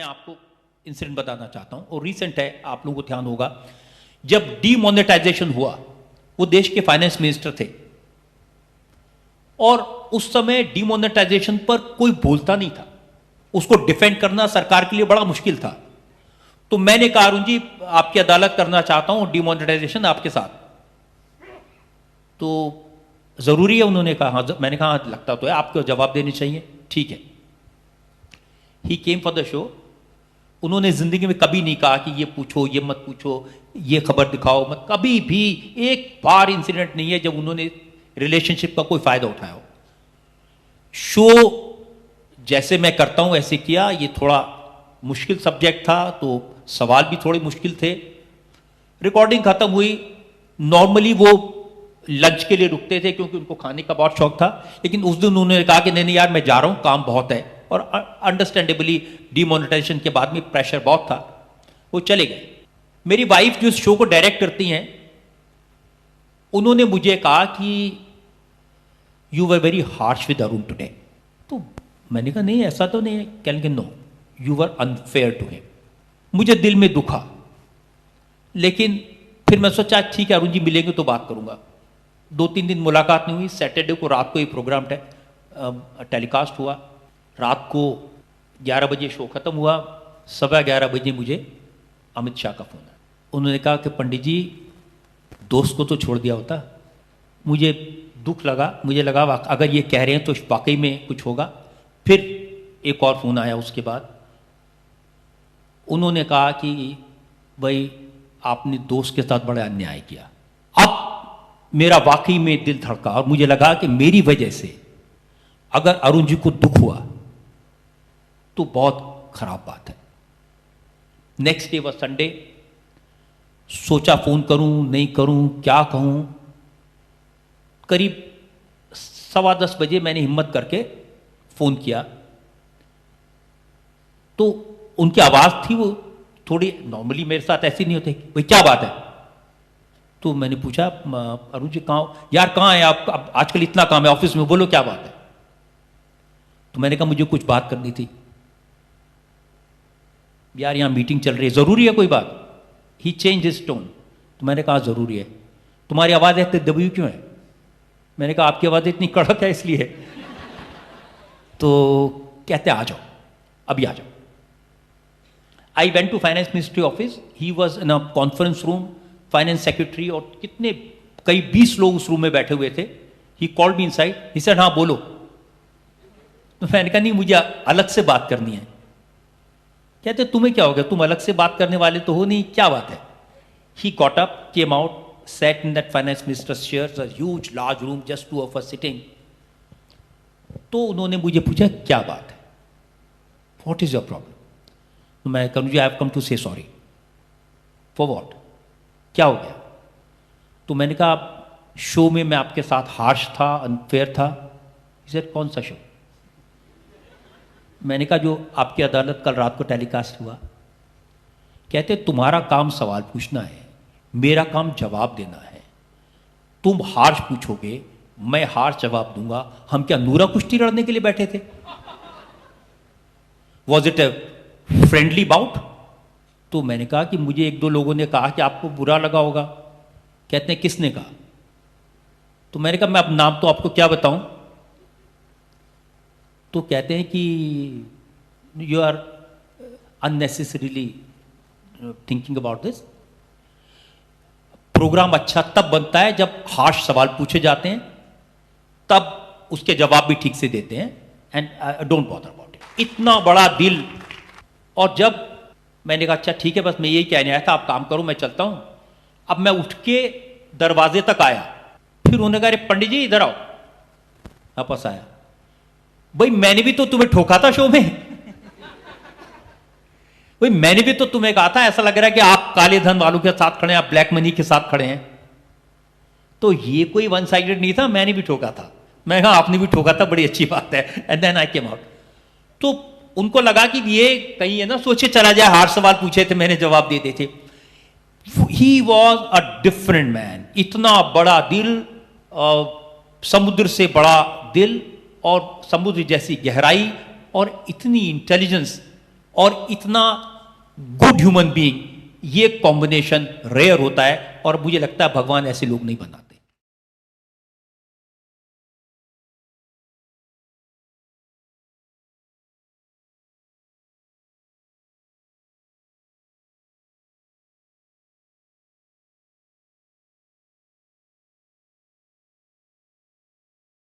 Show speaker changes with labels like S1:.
S1: मैं आपको इंसिडेंट बताना चाहता हूं और रीसेंट है, आप लोगों को ध्यान होगा, जब डीमोनेटाइजेशन हुआ वो देश के फाइनेंस मिनिस्टर थे और उस समय डीमोनेटाइजेशन पर कोई बोलता नहीं था। उसको डिफेंड करना सरकार के लिए बड़ा मुश्किल था। तो मैंने कहा अरुण जी आपकी अदालत करना चाहता हूं डीमोनेटाइजेशन आपके साथ, तो जरूरी है? उन्होंने कहा हाँ। मैंने कहा हाँ, लगता तो है, आपको जवाब देने चाहिए, ठीक है। ही केम फॉर द शो। उन्होंने जिंदगी में कभी नहीं कहा कि ये पूछो, ये मत पूछो, ये खबर दिखाओ मत, कभी भी एक बार इंसिडेंट नहीं है जब उन्होंने रिलेशनशिप का कोई फायदा उठाया हो। शो जैसे मैं करता हूं ऐसे किया। ये थोड़ा मुश्किल सब्जेक्ट था तो सवाल भी थोड़े मुश्किल थे। रिकॉर्डिंग खत्म हुई। नॉर्मली वो लंच के लिए रुकते थे क्योंकि उनको खाने का बहुत शौक था, लेकिन उस दिन उन्होंने कहा कि नहीं नहीं यार मैं जा रहा हूं, काम बहुत है। और अंडरस्टैंडेबली डीमोनेटाइजेशन के बाद में प्रेशर बहुत था, वो चले गए। मेरी वाइफ जो शो को डायरेक्ट करती हैं, उन्होंने मुझे कहा कि you were very harsh with Arun today. तो मैंने कहा नहीं ऐसा तो नहीं है। कहने के no you were unfair to him. मुझे दिल में दुखा, लेकिन फिर मैं सोचा ठीक है अरुण जी मिलेंगे तो बात करूंगा। 2-3 दिन मुलाकात नहीं हुई। सैटरडे को रात को ये प्रोग्राम टेलीकास्ट हुआ। रात को 11 बजे शो खत्म हुआ। 11:15 बजे मुझे अमित शाह का फोन आया। उन्होंने कहा कि पंडित जी दोस्त को तो छोड़ दिया होता। मुझे दुख लगा, मुझे लगा अगर ये कह रहे हैं तो वाकई में कुछ होगा। फिर एक और फोन आया उसके बाद। उन्होंने कहा कि भाई आपने दोस्त के साथ बड़ा अन्याय किया। अब मेरा वाकई में दिल धड़का और मुझे लगा कि मेरी वजह से अगर अरुण जी को दुख हुआ तो बहुत खराब बात है। Next day was Sunday. सोचा फोन करूं नहीं करूं, क्या कहूं। करीब 10:15 बजे मैंने हिम्मत करके फोन किया तो उनकी आवाज थी वो थोड़ी, नॉर्मली मेरे साथ ऐसी नहीं होती, भाई क्या बात है। तो मैंने पूछा अरुण जी कहाँ यार, कहाँ है आप आजकल इतना काम है ऑफिस में, बोलो क्या बात है। तो मैंने कहा मुझे कुछ बात करनी थी यार, यहां मीटिंग चल रही है, जरूरी है कोई बात। ही चेंज हिज टोन। तो मैंने कहा जरूरी है। तुम्हारी आवाज इतनी दबी क्यों है? मैंने कहा आपकी आवाज इतनी कड़क है इसलिए। तो कहते आ जाओ, अभी आ जाओ। I went to finance ministry office. He was in a conference room, finance secretary और कितने कई 20 लोग उस रूम में बैठे हुए थे। He called me inside. He said हाँ बोलो। तो मैंने कहा नहीं मुझे अलग से बात करनी है। कहते तुम्हें क्या हो गया, तुम अलग से बात करने वाले तो हो नहीं, क्या बात है। He got up, came out, sat in that finance minister's chairs, a huge large room, just 2 of us sitting. तो उन्होंने मुझे पूछा क्या बात है, what is your problem? तो मैं कहूँ जी I have come to say sorry. For what? क्या हो गया? तो मैंने कहा शो में मैं आपके साथ हार्श था, अनफेयर था। He said कौन सा शो? मैंने कहा जो आपकी अदालत कल रात को टेलीकास्ट हुआ। कहते तुम्हारा काम सवाल पूछना है, मेरा काम जवाब देना है। तुम हार्श पूछोगे, मैं हार्श जवाब दूंगा। हम क्या नूरा कुश्ती लड़ने के लिए बैठे थे? Was it a friendly bout? तो मैंने कहा कि मुझे 1-2 लोगों ने कहा कि आपको बुरा लगा होगा। कहते हैं किसने कहा? तो मैंने कहा मैं अब नाम तो आपको क्या बताऊं। तो कहते हैं कि you are unnecessarily thinking about this. Program अच्छा तब बनता है जब हार्श सवाल पूछे जाते हैं, तब उसके जवाब भी ठीक से देते हैं। And don't bother about it. इतना बड़ा दिल। और जब मैंने कहा अच्छा ठीक है बस मैं यही कहने आया था, आप काम करो मैं चलता हूं। अब मैं उठ के दरवाजे तक आया, फिर उन्होंने कहा अरे पंडित जी इधर आओ। वापस आया, भाई मैंने भी तो तुम्हें ठोका था शो में। भाई मैंने भी तो तुम्हें कहा था, ऐसा लग रहा है कि आप काले धन वालों के साथ खड़े हैं, आप ब्लैक मनी के साथ खड़े हैं। तो ये कोई वन साइडेड नहीं था, मैंने भी ठोका था। मैं कहा आपने भी ठोका था, बड़ी अच्छी बात है। And then I came out. तो उनको लगा कि ये कहीं है ना सोचे चला जाए, हार सवाल पूछे थे मैंने जवाब दे दिए थे। He was a different man. इतना बड़ा दिल, समुद्र से बड़ा दिल और समुद्र जैसी गहराई और इतनी इंटेलिजेंस और इतना गुड ह्यूमन बीइंग, ये कॉम्बिनेशन रेयर होता है और मुझे लगता है भगवान ऐसे लोग नहीं बनाते।